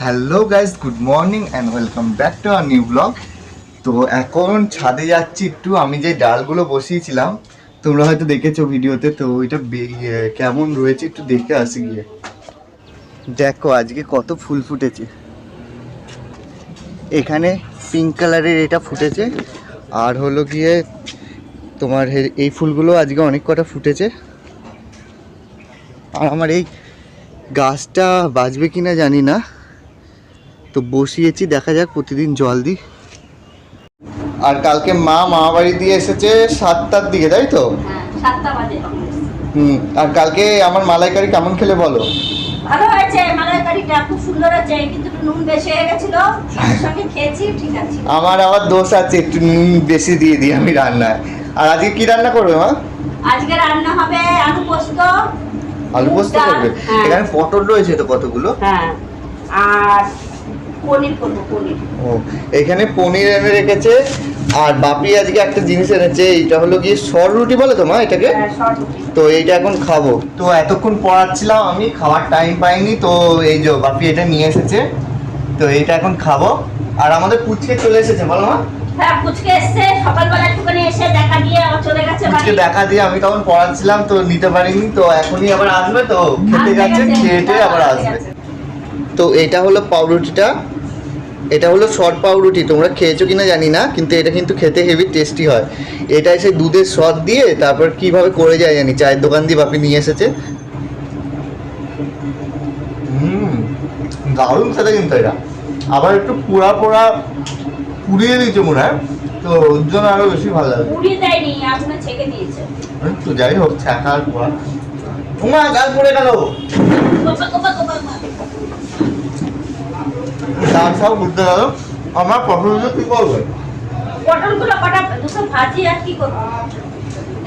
Hello guys, good morning and welcome back to our new blog. তো এখন ছাদে যাচ্ছি একটু। আমি যে ডালগুলো বসিয়েছিলাম তোমরা হয়তো দেখেছো ভিডিওতে, তো ওইটা কেমন রয়েছে একটু দেখে আসি গিয়ে। দেখো আজকে কত ফুল ফুটেছে। এখানে পিঙ্ক কালারের এটা ফুটেছে, আর হলো গিয়ে তোমার এই ফুলগুলো আজকে অনেক কটা ফুটেছে। আর আমার এই গাছটা বাঁচবে কিনা জানি না, তো বসিয়েছি, দেখা যাক, প্রতিদিন জল দিই। আর কালকে মামা বাড়ি দিয়ে এসেছে 7টার দিকে, তাই তো? হ্যাঁ, 7টা বাজে। আর কালকে আমার মালাইকারি কেমন খেলে বলো? ভালো হয়েছে, মালাইকারিটা খুব সুন্দর হয়েছে, কিন্তু একটু নুন বেশি হয়ে গেছিল, সঙ্গে সঙ্গে খেয়েছি, ঠিক আছে। আমার আবার দোষ আছে, একটু নুন বেশি দিয়ে দিই আমি রান্নায়। আর আজকে কি রান্না করবে মা? আজকে রান্না হবে আলু পোস্ত। আলু পোস্ত করবে? হ্যাঁ। এখানে পটল রয়েছে তো কতগুলো। হ্যাঁ, আর পনির করবো, পনির। ও, এখানে পনির এনে রেখেছে। আর বাপি আজকে একটা জিনিস এনেছে, এইটা হলো কি সর রুটি বলে তো মা এটাকে? হ্যাঁ, শর্ট রুটি। তো এইটা এখন খাবো। তো এতক্ষণ পড়াচ্ছিলাম আমি, খাওয়ার টাইম পাইনি, তো এই যে বাপি এটা নিয়ে এসেছে, তো এইটা এখন খাবো। আর আমাদের পুচকে চলে এসেছে, বলো মা? হ্যাঁ, পুচকে এসছে সকালবেলা, একটুখানি এসে দেখা দিয়ে আবার চলে গেছে পুচকে বাড়ি। দেখা দিয়ে আমি তখন পড়াচ্ছিলাম, তো নিতে পারিনি, তো এখনই আবার আসবে, তো খেতে যাচ্ছে, খেয়ে আবার আসবে। তো এটা হলো পাউরুটিটা, এটা হলো শর্ট পাউরুটি। তোমরা খেয়েছো কিনা জানি না, কিন্তু এটা কিন্তু খেতে হেভি টেস্টি হয়। এটা এসে দুধের সর দিয়ে তারপর কিভাবে করে যায় জানি, চায়ের দোকান দিয়ে বাপি নিয়ে এসেছে। দারুণ খেতে কিন্তু এটা। আবার একটু পোড়া পোড়া পুড়িয়ে দিয়েছে মনে হয়, তো ওর জন্য আরো বেশি ভালো লাগে। পুড়িয়ে দেয়নি, আগুনে ছেঁকে দিয়েছে। তো যাই হোক, ছাকা আর পোড়া, তোমার গাছ পড়ে গেল, কোপা কোপা কোপা কোপা। দাঁত সব ঘুরতে গেল। আমার পছন্দ কি করবে? পটলগুলো কটা দুটো ভাজি আর কি করবো,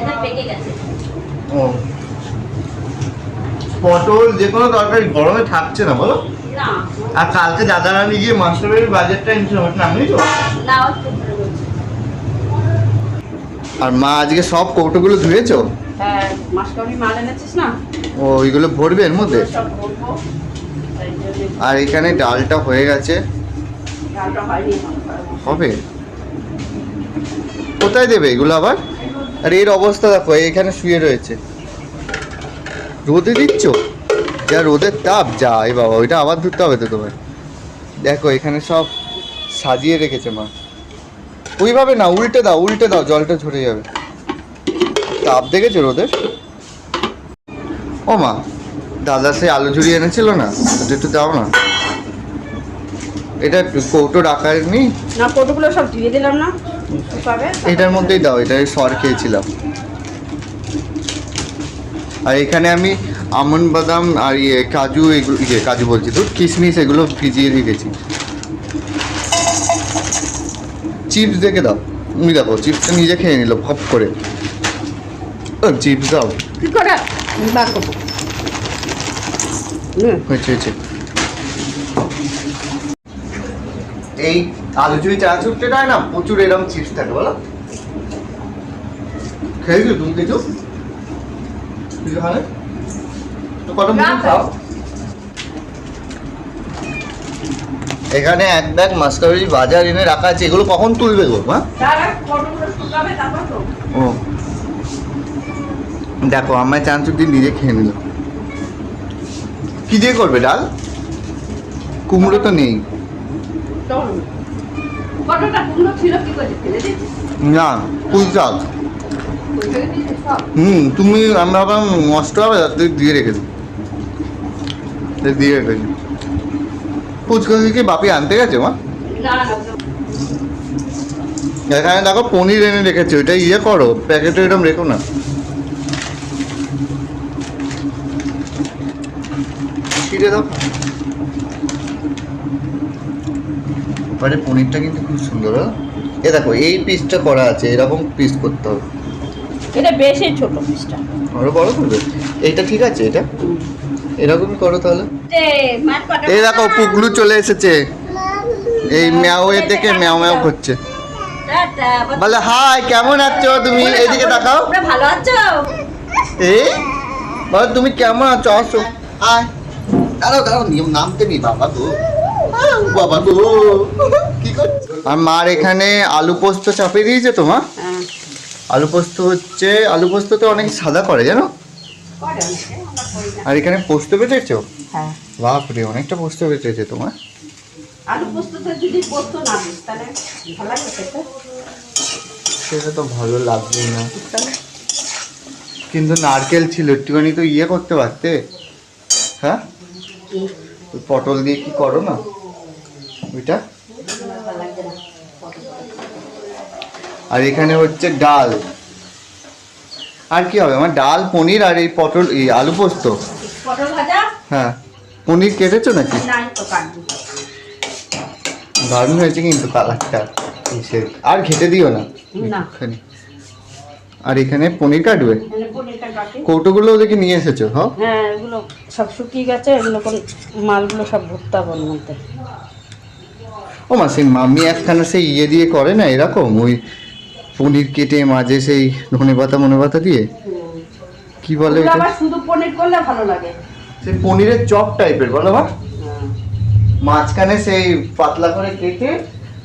এটা পেকে গেছে। ও, পটল যে কোনো তরকারি গরমে থাকছে না বলো। না আর কালকে দাদা রানি গিয়ে মাস্টার বাড়ির বাজারটা এনেছিল, ওটা নামিয়ে তো। না, একটু ধরে বলছি। আর মা আজকে সব কৌটোগুলো ধুয়েছো? হ্যাঁ, মাসকাবাড়ি মাল এনেছিস না, ও, ওইগুলো ভরবে এর মধ্যে। সব ভরবো। তাই জন্য আর এখানে ডালটা হয়ে গেছে, ডালটা হয়নি এখনো। হবে। কোথায় দেবে এগুলো আবার? আর এর অবস্থা দেখো, এখানে শুয়ে রয়েছে। রোদে দিচ্ছ? যা রোদের তাপ, যা এ বাবা, ওইটা আবার ধুতে হবে তো তোমার। দেখো এখানে সব সাজিয়ে রেখেছে মা। ওইভাবে না, উল্টে দাও, উল্টে দাও, জলটা ঝরে যাবে। তাপ দেখেছো রোদের? ও মা, দাদা সে আলু ঝুড়ি এনেছিল না, ওটা একটু দাও না। এটা কৌটো রাখার নি, না, কতগুলো সব দিয়ে দিলাম না, শুকাবে। এটার মধ্যেই দাও, এটা সর খেয়েছিলাম। আর এখানে আমি আমন্ড বাদাম আর কাজু, এগুলো কাজু বলছি তো, কিশমিশ, এগুলো ভিজিয়ে রেখেছি। চিপস দেখে দাও, তুমি দেখো চিপসটা নিজে খেয়ে নিল ফপ করে। চিপস দাও। কি করে বার করবো? হয়েছে হয়েছে। এই আলু চুরি চানাচুরটা না প্রচুর এরকম চিপস থাকে বলো। খেয়েছো তুমি? কিছু কিছু খাবে তো? কত খাও। এখানে এক ব্যাগ মাস্কাবরি বাজার এনে রাখা আছে, এগুলো কখন তুলবে গো মা? ও দেখো, আমার চানাচুর দিয়ে নিজে খেয়ে নিল। কি দিয়ে করবে ডাল? কুমড়ো তো নেই। না, ফুল শাক। তুমি, আমি ভাবলাম নষ্ট হবে, তার থেকে দিয়ে রেখেছি, দিয়ে রেখেছি। ফুচকা কি বাপি আনতে গেছে মা? এখানে দেখো পনির এনে রেখেছে, ওইটা ইয়ে করো, প্যাকেটে এরকম রেখো না। ছিঁড়ে দাও। মানে পনিরটা কিন্তু খুব সুন্দর। এ দেখো, এই পিসটা করা আছে, এরকম পিস করতে হবে। এটা বেশি ছোট পিসটা, আরো বড় করবে? এইটা ঠিক আছে, এটা এরকমই করো তাহলে। এই দেখো পুগলু চলে এসেছে, এই ম্যাও এর দেখে ম্যাও ম্যাও করছে। বলে হাই, কেমন আছো তুমি? এদিকে তাকাও। ভালো আছো? এই বলো তুমি কেমন আছো, আসো। আয়, দাঁড়াও দাঁড়াও, নামতে নি বাবা তো। বাবা গো কি করছো? আর মার এখানে আলু পোস্ত চাপিয়ে দিয়েছে তো মা। হ্যাঁ, আলু পোস্ত হচ্ছে, আলু পোস্ত তো অনেক সাদা করে জানো। করে অনেকে, আমরা করি না। আর এখানে পোস্ত বেটেছো? হ্যাঁ, বাপরে অনেকটা পোস্ত বেটেছে তোমার। আলু পোস্ততে যদি পোস্ত না দিস তাহলে ভালো লাগে খেতে। সেটা তো ভালো লাগবে না, তাহলে কিন্তু নারকেল ছিল, একটুখানি তো ইয়ে করতে পারতে। হ্যাঁ, কি? ওই পটল দিয়ে কি করো না ওইটা। ভালো লাগবে না। আর এখানে হচ্ছে ডাল, আর কি হবে আমার? ডাল, পনির আর এই পটল, এই আলু পোস্ত। পটল ভাজা হ্যাঁ, পনির কেটেছো নাকি? নাই তো কাটবো। দারুণ হয়েছে কিন্তু কালারটা। আর খেতে দিও না না। একটুখানি। আর এখানে পনির কাটবে। এখানে পনিরটা কাটি। কৌটোগুলো ওদেরকে নিয়ে এসেছো? হ্যাঁ, হ্যাঁ, এগুলো সব শুকিয়ে গেছে, এগুলো করে মালগুলো সব ভর্তা হবে মধ্যে। ও মা, সেই মাম্মি একখানা সেই ইয়ে দিয়ে করে না এরকম, ওই পনির কেটে মাঝে সেই ধনেপাতা মনেপাতা দিয়ে, কি বলে ওগুলো এটা? আবার শুধু পনির করলে ভালো লাগে। সেই পনিরের চপ টাইপের বলো মা। মাঝখানে সেই পাতলা করে কেটে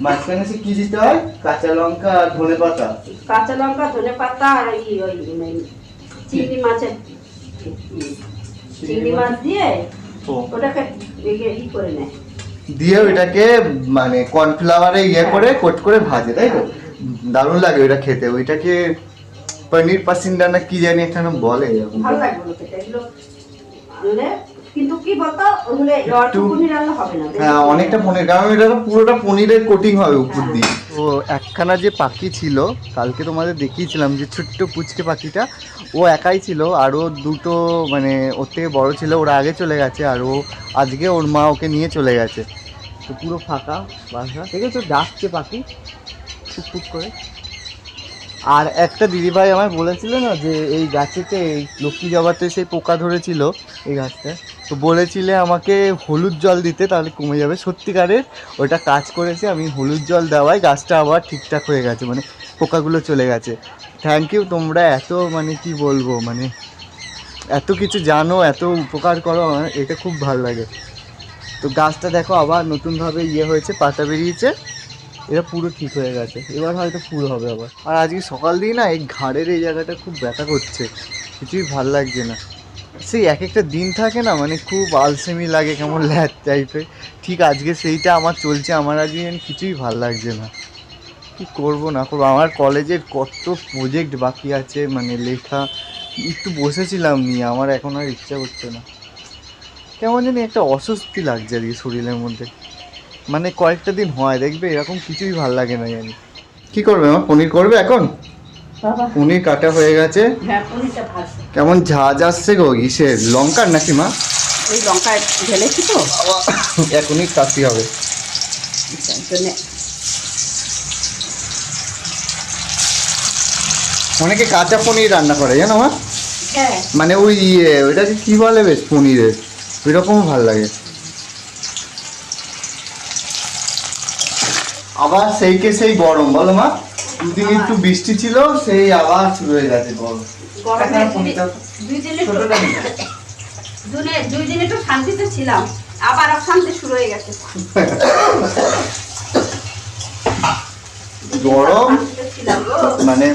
মাঝখানে সে কি দিতে হয়? কাঁচা লঙ্কা আর ধনেপাতা। কাঁচা লঙ্কা, ধনে পাতা আর ওই চিংড়ি মাছের চিংড়ি মাছ দিয়ে ও, ওটাকে ই করে নেয়। দিয়ে ওইটাকে মানে কর্নফ্লাওয়ারে ইয়ে করে কোট করে ভাজে, তাই তো? দারুণ লাগে ওইটা খেতে। ওইটাকে পনির পাসিন্দা না কি জানি এখানে বলে এরকম। ভালো লাগবে ওগুলো খেতে। এগুলো আনলে কিন্তু কি বলতো, ওগুলো অল্প পনির আনলে হবে না। হ্যাঁ, অনেকটা পনির, কারণ এটা তো পুরোটা পনিরের কোটিং হবে উপর দিয়ে। ও একখানা যে পাখি ছিল কালকে তোমাদের দেখিয়েছিলাম, যে ছোট্ট পুচকে পাখিটা, ও একাই ছিল। আরও দুটো মানে ওর থেকে বড় ছিল, ওরা আগে চলে গেছে। আর ও আজকে ওর মা ওকে নিয়ে চলে গেছে। তো পুরো ফাঁকা বাসা, দেখেছো ডাকছে পাখি টুকটুক করে। আর একটা দিদিভাই আমায় বলেছিল না যে এই গাছেতে, এই লক্ষ্মী জবাতে সেই পোকা ধরেছিল এই গাছটায়, তো বলেছিলে আমাকে হলুদ জল দিতে, তাহলে কমে যাবে। সত্যিকারের ওটা কাজ করেছে। আমি হলুদ জল দেওয়ায় গাছটা আবার ঠিকঠাক হয়ে গেছে, মানে পোকাগুলো চলে গেছে। থ্যাংক ইউ, তোমরা এত মানে কি বলবো, মানে এত কিছু জানো, এত উপকার করো, আমার এটা খুব ভালো লাগে। তো গাছটা দেখো আবার নতুনভাবে ইয়ে হয়েছে, পাতা বেরিয়েছে, এটা পুরো ঠিক হয়ে গেছে। এবার হয়তো ফুল হবে আবার। আর আজকে সকাল দিয়ে না এই ঘাড়ের এই জায়গাটা খুব ব্যথা করছে, কিছুই ভাল লাগছে না। সেই এক একটা দিন থাকে না, মানে খুব আলসেমি লাগে, কেমন ল্যাদ টাইপের। ঠিক আজকে সেইটা আমার চলছে। আমার আজকে কিছুই ভাল লাগছে না। কি করব না করবো, আমার কলেজের কত প্রজেক্ট বাকি আছে, মানে লেখা। একটু বসেছিলাম নিয়ে, আমার এখন আর ইচ্ছা করছে না। কেমন জানি একটা অস্বস্তি লাগছে আর কি শরীরের মধ্যে। মানে কয়েকটা দিন হয় দেখবে এরকম, কিছুই ভাল লাগে না জানি। কি করবে আমার? পনির করবে এখন? বাবা, পনির কাটা হয়ে গেছে। হ্যাঁ, পনিরটা ভাজছে। কেমন ঝাঁজ আসছে গো, ইসের লঙ্কার নাকি মা? ওই লঙ্কা ঢেলেছি তো, এখনই কাশি হবে। তার জন্যে। অনেকে কাঁচা পনির রান্না করে জানো মা, হ্যাঁ, মানে ওই ইয়ে ওইটাকে কি বলে বেশ, পনিরের ওই রকমও ভালো লাগে। আবার সেইকে সেই গরম বলো মা, দুদিন একটু বৃষ্টি ছিল, সেই আবার শুরু হয়ে গেছে গরম। গরমে দুই দিন একটু শান্তিতে ছিলাম, আবার অশান্তি শুরু হয়ে গেছে। গরম শান্তিতে ছিলাম গো। মানে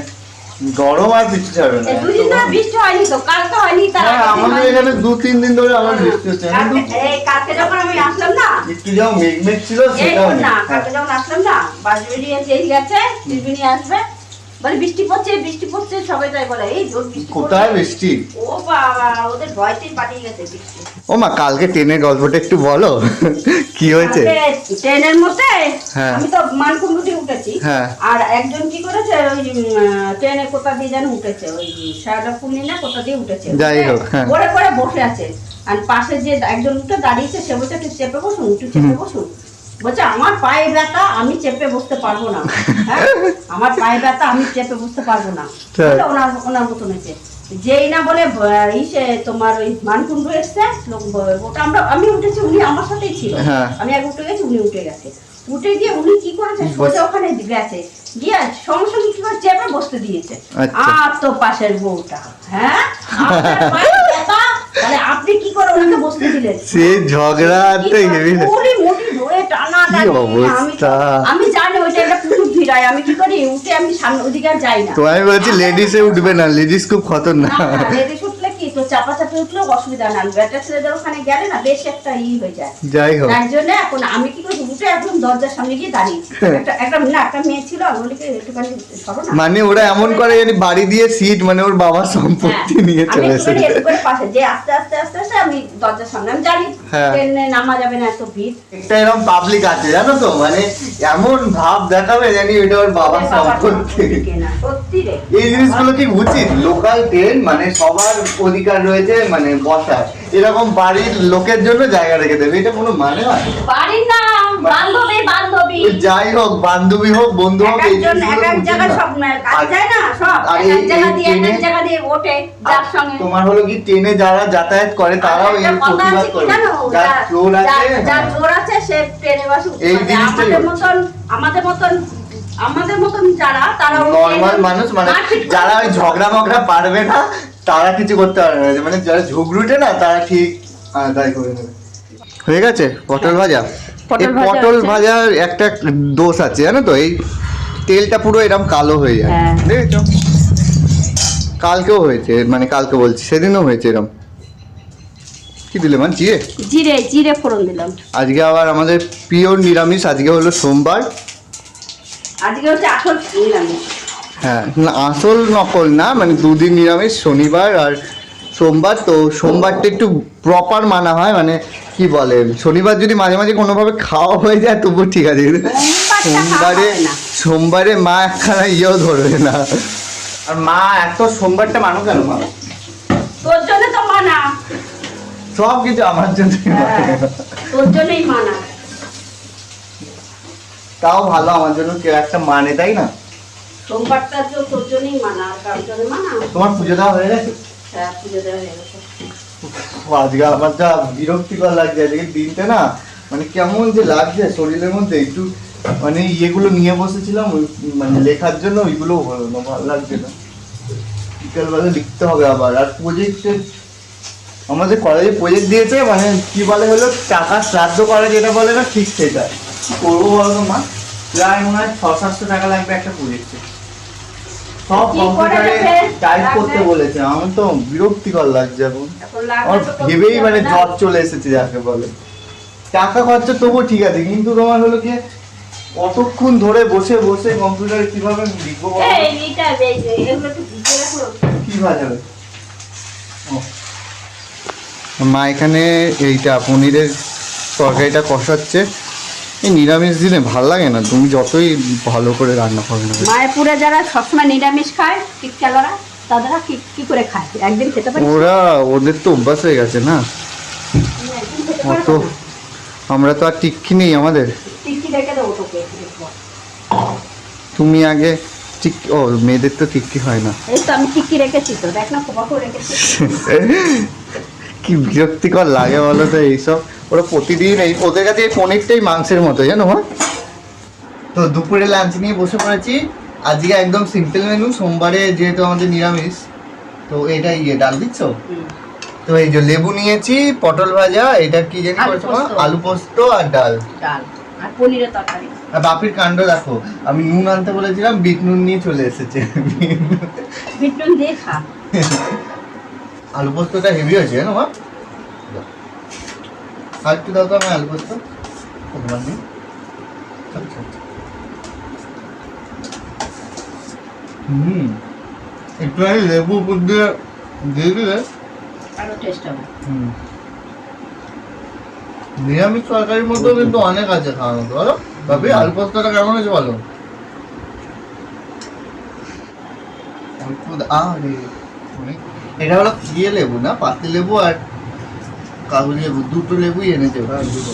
গরম আর বৃষ্টি ছাড়বে না। দুদিন ধরে বৃষ্টি হয়নি তো, কালকে হয়নি, তার হ্যাঁ, আগের দিন আমাদের হয়নি। এখানে 2-3 দিন ধরে আমার বৃষ্টি হচ্ছে। কালকে যখন আমি আসলাম না, একটু যাও মেঘ ছিল এই সেটাও নেই। না, কালকে যখন আসলাম না, বাস বেরিয়ে যেই গেছে, টিভি আসবে, বলে বৃষ্টি পড়ছে বৃষ্টি পড়ছে, সবাই তাই বলে এই জোর বৃষ্টি পড়ছে। কোথায় বৃষ্টি? ও বাবা, ওদের ভয়তেই পালিয়ে গেছে বৃষ্টি। ও মা, কালকে ট্রেনের গল্পটা একটু বলো, কি হয়েছে? কালকে ট্রেনের মধ্যে হ্যাঁ। আমি তো মানকুণ্ডুতে উঠেছি, হ্যাঁ। আর একজন কি করেছে, ওই ট্রেনে কোথা দিয়ে যেন উঠেছে, ওই শারদাপুর্ণি না কোথা দিয়ে উঠেছে, যাই হোক, হ্যাঁ। করে করে বসে আছে। আর পাশে যে একজন উঠে দাঁড়িয়েছে, সে বলছে একটু চেপে বসুন, একটু চেপে বসুন। বলছে আমার পায়ে ব্যথা, আমি চেপে বসতে পারবো না। হ্যাঁ, আমার পায়ে ব্যথা, আমি চেপে বসতে পারবো না। বলে ওনার মতন হয়েছে। যেই না বলে ইসে তোমার ওই মানকুণ্ডু এসছে, ওটা আমি উঠেছি, উনি আমার সাথেই ছিল। হ্যাঁ। আমি আগে উঠে গেছি, উনি উঠে গেছে। উঠে গিয়ে উনি কি করেছে, সোজা ওখানে গেছে, গিয়ে সঙ্গে সঙ্গে কি করে চেপে বসতে দিয়েছে। আচ্ছা। আর তো পাশের বউটা, হ্যাঁ, আপনার পায়ে ব্যথা, তাহলে আপনি কি করে ওনাকে বসতে দিলেন? সে ঝগড়া তো হেভি। উনি মুঠি ধরে দাঁড়িয়ে, অবস্থা! আমি জানি ওইটা একটা প্রচুর ভিড় হয়, আমি কি করি উঠে আমি সামনে ওদিকে আর যাই না। তো আমি বলছি লেডিসে উঠবে না, লেডিস খুব খতরনাক। লেডিস উঠলে কি তো চাপাচাপি উঠলেও অসুবিধা না, বেটা ছেলেদের ওখানে গেলে না বেশ একটা হয়ে যায়। যাই হোক, তার জন্য এখন আমি কি করি উঠে একদম দরজার সামনে গিয়ে দাঁড়িয়েছি। একটা মেয়ে ছিল, আমি বলি কি একটুখানি সরো না। মানে ওরা এমন করে জানি বাড়ি দিয়ে সিট, মানে ওর বাবার সম্পত্তি নিয়ে আমি চলে একটু করে এসেছে। একটু করে পাশে যে আস্তে আস্তে আস্তে আস্তে আমি দরজার সামনে, আমি জানি হ্যাঁ। ট্রেনে নামা যাবে না, এত ভিড়। একটা এরকম পাবলিক আছে জানো তো, মানে এমন ভাব দেখাবে জানি ওইটা ওর বাবার ওদের বাবার সম্পত্তি। সম্পত্তি না, সত্যি রে। এই জিনিসগুলো কি উচিত? লোকাল ট্রেন মানে সবার অধিকার রয়েছে মানে বসার, এরকম বাড়ির লোকের জন্য জায়গা রেখে দেবে, এটা কোনো মানে হয়? বাড়ির না, বান্ধবী যাই হোক, বান্ধবী হোক, বন্ধু হোক, এই একজন এক এক জিনিসগুলো জায়গায় উচিত সব না। কাজ যায় না, সব আর এক এক এই জায়গা দিয়ে এক ট্রেনে- এক জায়গা দিয়ে ওঠে যার সঙ্গে। তোমার হলো কি ট্রেনে যারা যাতায়াত করে তারাও এই একটা কথা প্রতিবাদ আছে কি করে, জানো? যার ফ্লোর আছে, যার জোর আছে সে ট্রেনে বসে উঠতে এই পারে। জিনিসটাই আমাদের মতন যারা তারা নর্মাল মানুষ, মানে যারা ওই ঝগড়া মগড়া পারবে না তারা কিছু করতে পারবে না, মানে যারা ঝগড়ুটে না তারা ঠিক তাই করে নেবে। হয়ে গেছে পটল ভাজা। পটল এই ভাজা পটল হচ্ছে। ভাজার একটা দোষ আছে জানো তো, এই তেলটা পুরো এরকম কালো হয়ে যায়, হ্যাঁ। দেখেছো? কালকেও হয়েছে, মানে কালকে বলছি সেদিনও হয়েছে এরকম। কি দিলে মানে জিরে? জিরে ফোড়ন দিলাম। আজকে আবার আমাদের পিওর নিরামিষ, আজকে হলো সোমবার। আজকে হচ্ছে আসল নিরামিষ। হ্যাঁ, না আসল নকল না, মানে দুদিন নিরামিষ, শনিবার আর সোমবার। তো সোমবারটা একটু প্রপার মানা হয়, মানে কি বলে, শনিবার যদি মাঝে মাঝে কোনোভাবে খাওয়া হয়ে যায় তবু ঠিক আছে, কিন্তু সোমবারে মা একখানা ইয়েও ধরবে না। আর মা এত সোমবারটা মানো কেন মা? তোর জন্য তো মানা, সব কিছু আমার জন্য, তোর জন্যই মানা। তাও ভালো, আমার জন্য কেউ একটা মানে, তাই না? সোমবারটা তো তোর জন্যই মানা, আর কারোর জন্য মানা। তোমার পুজো দেওয়া হয়ে গেছে? হ্যাঁ, পুজো দেওয়া হয়ে গেছে। আজকে আমার যা বিরক্তিকর লাগছে আজকে দিনটা না, মানে কেমন যে লাগছে শরীরের মধ্যে, একটু মানে ইয়েগুলো নিয়ে বসেছিলাম মানে লেখার জন্য, ওইগুলো হলো না, ভালো লাগছে না। বিকালবেলা লিখতে হবে আবার। আর প্রজেক্টে আমাদের কলেজে প্রজেক্ট দিয়েছে, মানে কি বলে হলো টাকা শ্রাদ্ধ করা যেটা বলে না, ঠিক সেটা। কি করবো বলো তো মা? প্রায় মনে হয় 600-700 টাকা লাগবে একটা প্রজেক্টে, সব কি করে কম্পিউটারে দেবে? টাইপ করতে লাগবে। বলেছে। আমার তো বিরক্তিকর লাগছে এখন, এখন লাগবে আমার তো ভেবেই করতে মানে হবে না। জ্বর চলে এসেছে যাকে বলে। টাকা খরচা তবুও ঠিক আছে, কিন্তু তোমার হলো কি কতক্ষণ ধরে বসে বসে কম্পিউটারে কিভাবে লিখবো বলো তো? এই এইটা এগুলো একটু ভিজিয়ে রাখো। কি ভাজাবে? মা এখানে এইটা পনিরের তরকারিটা কষাচ্ছে। এই নিরামিষ দিনে ভাল লাগে না, তুমি যতই ভালো করে রান্না করো না। মায়াপুরে যারা সবসময় নিরামিষ খায় টিকচালরা, তারা কি করে খায়? একদিন খেতে পারে? ওদের তো অভ্যাস হয়ে গেছে না, অত আমরা তো আর টিক্কি নেই আমাদের। টিকি রেখে দেবো তোকে। তুমি আগে ঠিক, ও মেয়েদের তো টিক্কি হয় না। এই তো আমি টিকি রেখেছি, তো দেখ না খোপা করে রেখেছি। কি বিরক্তিকর লাগে বলো তো এইসব। ওরা প্রতিদিন এই, ওদের কাছে এই পনিরটাই মাংসের মতো জানো মা। তো দুপুরে লাঞ্চ নিয়ে বসে পড়েছি। আজকে একদম সিম্পল মেনু, সোমবারে যেহেতু আমাদের নিরামিষ। তো এটা ডাল দিচ্ছ? তো এই যে লেবু নিয়েছি, পটল ভাজা, এটা কি জানি আলু করেছো মা? পোস্ত। আলু পোস্ত আর ডাল। ডাল আর পনিরের তরকারি। আর বাপির কাণ্ড দেখো, আমি নুন আনতে বলেছিলাম, বিট নুন নিয়ে চলে এসেছে। বিট নুন দিয়ে খা। আলু পোস্তটা হেভি হয়েছে জানো মা। আর একটু দাও তো আমি আলু পোস্ত। তোমার নেই? আচ্ছা, আচ্ছা। একটু লেবু উপর দিয়ে দিয়ে দিলে আরো টেস্ট হবে। নিরামিষ তরকারির মতো কিন্তু অনেক আছে খাওয়ার মতো, বলো ভাবি আলু পোস্তটা কেমন হয়েছে বলো। এটা হলো কি লেবু না, পাতি লেবু আর কাগজ লেবু, দুটো লেবুই এনেছে ওরা দুটো।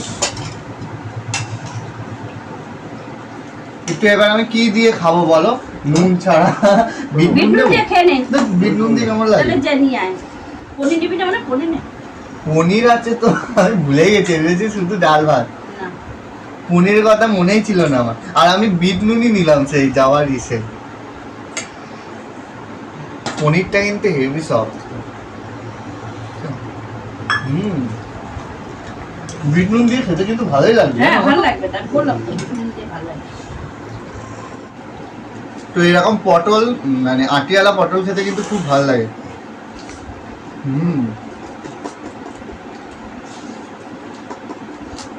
একটু এবার আমি কি দিয়ে খাবো বলো, নুন ছাড়া? বিট বিট নুন নুন দেবো? দিয়ে খেয়ে নে। বিট নুন দিয়ে কেমন লাগে? তাহলে জানি আয়। পনির নিবি না? মানে পনির নে। পনির আছে তো, আমি ভুলে গেছি, এনেছি শুধু ডাল ভাত। না। পনিরের কথা মনেই ছিল না আমার। আর আমি বিট নুনই নিলাম সেই যাওয়ার ইসে। পনিরটা কিন্তু হেভি সফট। বিট নুন দিয়ে খেতে কিন্তু ভালোই লাগবে। হ্যাঁ ভালো লাগবে, তার বললাম তো নুন দিয়ে ভালো লাগবে। তো এরকম পটল মানে আটিয়ালা পটল খেতে কিন্তু খুব ভালো লাগে।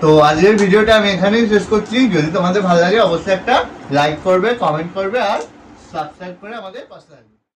তো আজকের ভিডিওটা আমি এখানেই শেষ করছি। যদি তোমাদের ভালো লাগে অবশ্যই একটা লাইক করবে, কমেন্ট করবে আর সাবস্ক্রাইব করে আমাদের পাশে থাকবে।